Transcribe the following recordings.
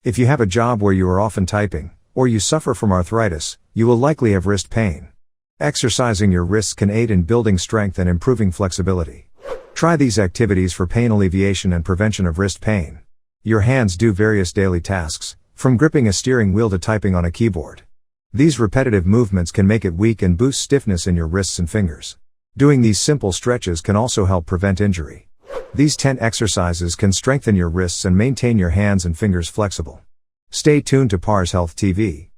If you have a job where you are often typing, or you suffer from arthritis, you will likely have wrist pain. Exercising your wrists can aid in building strength and improving flexibility. Try these activities for pain alleviation and prevention of wrist pain. Your hands do various daily tasks, from gripping a steering wheel to typing on a keyboard. These repetitive movements can make it weak and boost stiffness in your wrists and fingers. Doing these simple stretches can also help prevent injury. These 10 exercises can strengthen your wrists and maintain your hands and fingers flexible. Stay tuned to parshealthttv.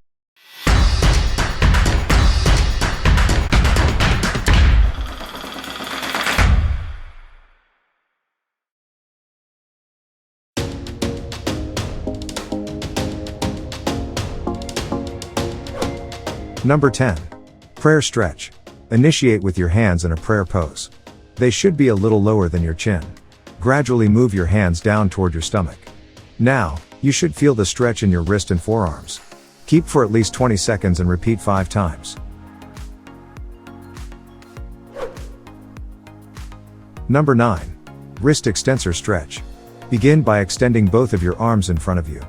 Number 10. Prayer stretch. Initiate with your hands in a prayer pose. They should be a little lower than your chin. Gradually move your hands down toward your stomach. Now, you should feel the stretch in your wrist and forearms. Keep for at least 20 seconds and repeat 5 times. Number 9. Wrist extensor stretch. Begin by extending both of your arms in front of you.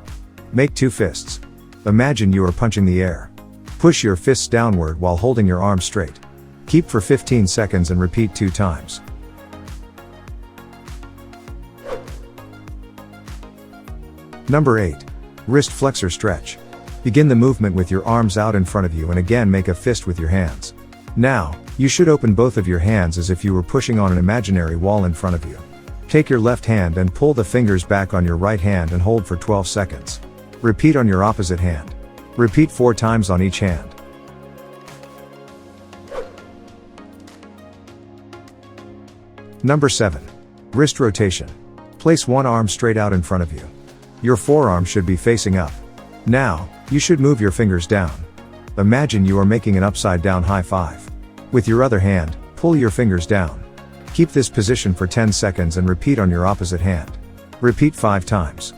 Make 2 fists. Imagine you are punching the air. Push your fists downward while holding your arms straight. Keep for 15 seconds and repeat 2 times. Number 8. Wrist flexor stretch. Begin the movement with your arms out in front of you and again make a fist with your hands. Now, you should open both of your hands as if you were pushing on an imaginary wall in front of you. Take your left hand and pull the fingers back on your right hand and hold for 12 seconds. Repeat on your opposite hand. Repeat 4 times on each hand. Number 7. Wrist rotation. Place one arm straight out in front of you. Your forearm should be facing up. Now, you should move your fingers down. Imagine you are making an upside down high five. With your other hand, pull your fingers down. Keep this position for 10 seconds and repeat on your opposite hand. Repeat 5 times.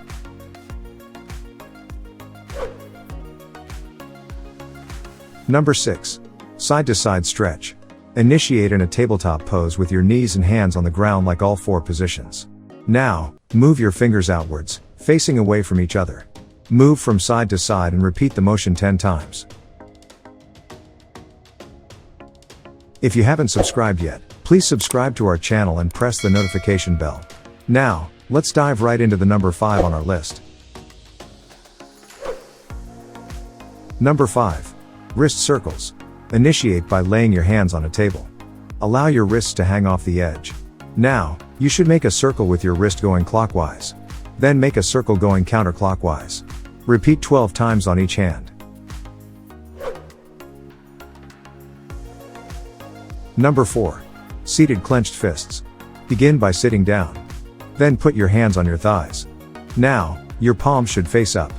Number 6. Side to side stretch. Initiate in a tabletop pose with your knees and hands on the ground like all 4 positions. Now, move your fingers outwards, facing away from each other. Move from side to side and repeat the motion 10 times. If you haven't subscribed yet, please subscribe to our channel and press the notification bell. Now, let's dive right into the number 5 on our list. Number 5. Wrist circles. Initiate by laying your hands on a table. Allow your wrists to hang off the edge. Now, you should make a circle with your wrist going clockwise. Then make a circle going counterclockwise. Repeat 12 times on each hand. Number 4. Seated clenched fists. Begin by sitting down. Then put your hands on your thighs. Now, your palms should face up.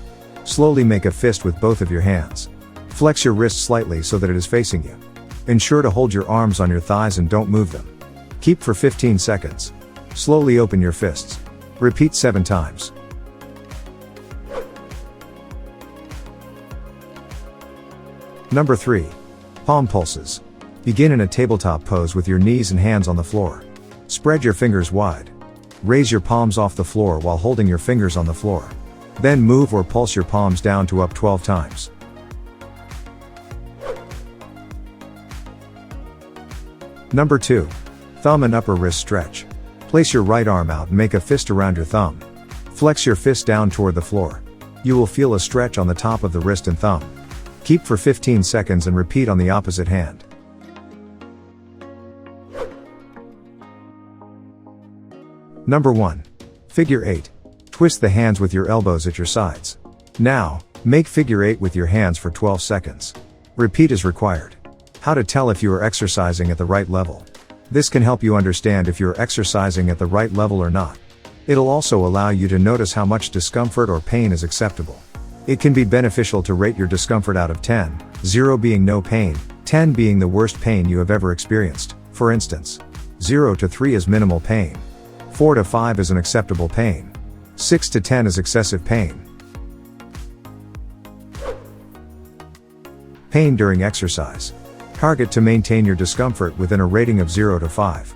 Slowly make a fist with both of your hands. Flex your wrist slightly so that it is facing you. Ensure to hold your arms on your thighs and don't move them. Keep for 15 seconds. Slowly open your fists. Repeat 7 times. Number 3. Palm pulses. Begin in a tabletop pose with your knees and hands on the floor. Spread your fingers wide. Raise your palms off the floor while holding your fingers on the floor. Then move or pulse your palms down to up 12 times. Number 2. Thumb and upper wrist stretch. Place your right arm out and make a fist around your thumb. Flex your fist down toward the floor. You will feel a stretch on the top of the wrist and thumb. Keep for 15 seconds and repeat on the opposite hand. Number 1. Figure 8. Twist the hands with your elbows at your sides. Now, make figure 8 with your hands for 12 seconds. Repeat as required. How to tell if you are exercising at the right level. This can help you understand if you are exercising at the right level or not. It'll also allow you to notice how much discomfort or pain is acceptable. It can be beneficial to rate your discomfort out of 10, 0 being no pain, 10 being the worst pain you have ever experienced. For instance, 0 to 3 is minimal pain. 4 to 5 is an acceptable pain. 6 to 10 is excessive pain. Pain during exercise. Target to maintain your discomfort within a rating of 0 to 5.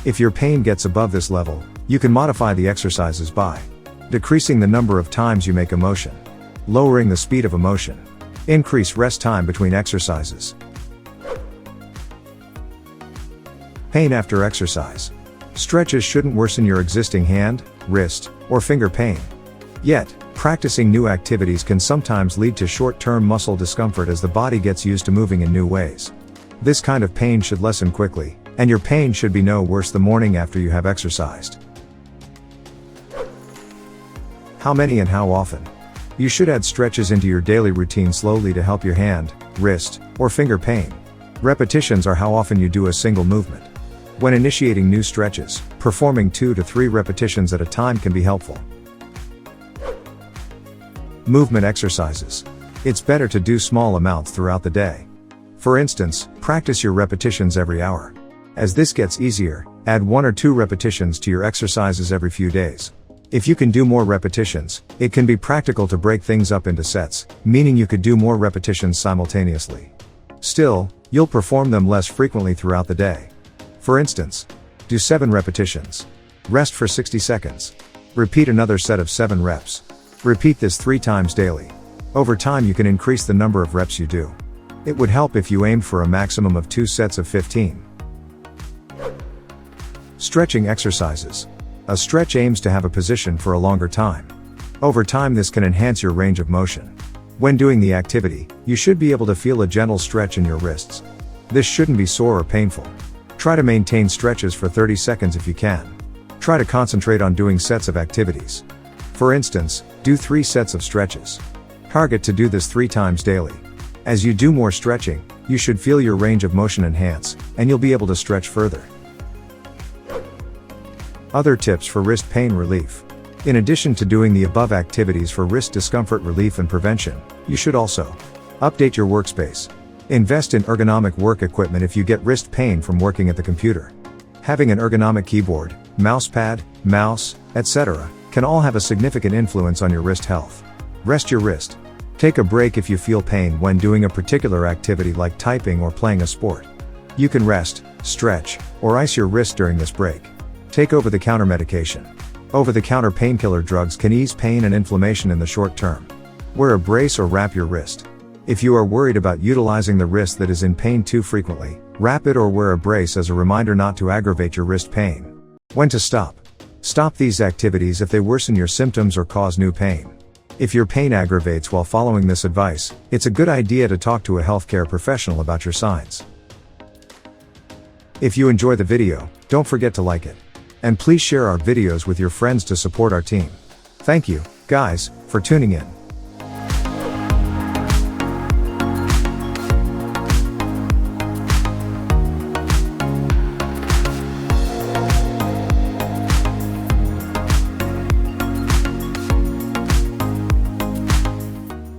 If your pain gets above this level, you can modify the exercises by decreasing the number of times you make a motion, lowering the speed of emotion. Increase rest time between exercises. Pain after exercise. Stretches shouldn't worsen your existing hand, wrist, or finger pain. Yet, practicing new activities can sometimes lead to short-term muscle discomfort as the body gets used to moving in new ways. This kind of pain should lessen quickly, and your pain should be no worse the morning after you have exercised. How many and how often? You should add stretches into your daily routine slowly to help your hand, wrist, or finger pain. Repetitions are how often you do a single movement. When initiating new stretches, performing 2 to 3 repetitions at a time can be helpful. Movement exercises. It's better to do small amounts throughout the day. For instance, practice your repetitions every hour. As this gets easier, add 1 or 2 repetitions to your exercises every few days. If you can do more repetitions, it can be practical to break things up into sets, meaning you could do more repetitions simultaneously. Still, you'll perform them less frequently throughout the day. For instance, do 7 repetitions. Rest for 60 seconds. Repeat another set of 7 reps. Repeat this 3 times daily. Over time you can increase the number of reps you do. It would help if you aimed for a maximum of 2 sets of 15. Stretching exercises. A stretch aims to have a position for a longer time. Over time this can enhance your range of motion. When doing the activity, you should be able to feel a gentle stretch in your wrists. This shouldn't be sore or painful. Try to maintain stretches for 30 seconds if you can. Try to concentrate on doing sets of activities. For instance, do 3 sets of stretches. Target to do this 3 times daily. As you do more stretching, you should feel your range of motion enhance, and you'll be able to stretch further. Other tips for wrist pain relief. In addition to doing the above activities for wrist discomfort relief and prevention, you should also update your workspace. Invest in ergonomic work equipment if you get wrist pain from working at the computer. Having an ergonomic keyboard, mousepad, mouse, etc., can all have a significant influence on your wrist health. Rest your wrist. Take a break if you feel pain when doing a particular activity like typing or playing a sport. You can rest, stretch, or ice your wrist during this break. Take over-the-counter medication. Over-the-counter painkiller drugs can ease pain and inflammation in the short term. Wear a brace or wrap your wrist. If you are worried about utilizing the wrist that is in pain too frequently, wrap it or wear a brace as a reminder not to aggravate your wrist pain. When to stop? Stop these activities if they worsen your symptoms or cause new pain. If your pain aggravates while following this advice, it's a good idea to talk to a healthcare professional about your signs. If you enjoy the video, don't forget to like it. And please share our videos with your friends to support our team. Thank you, guys, for tuning in.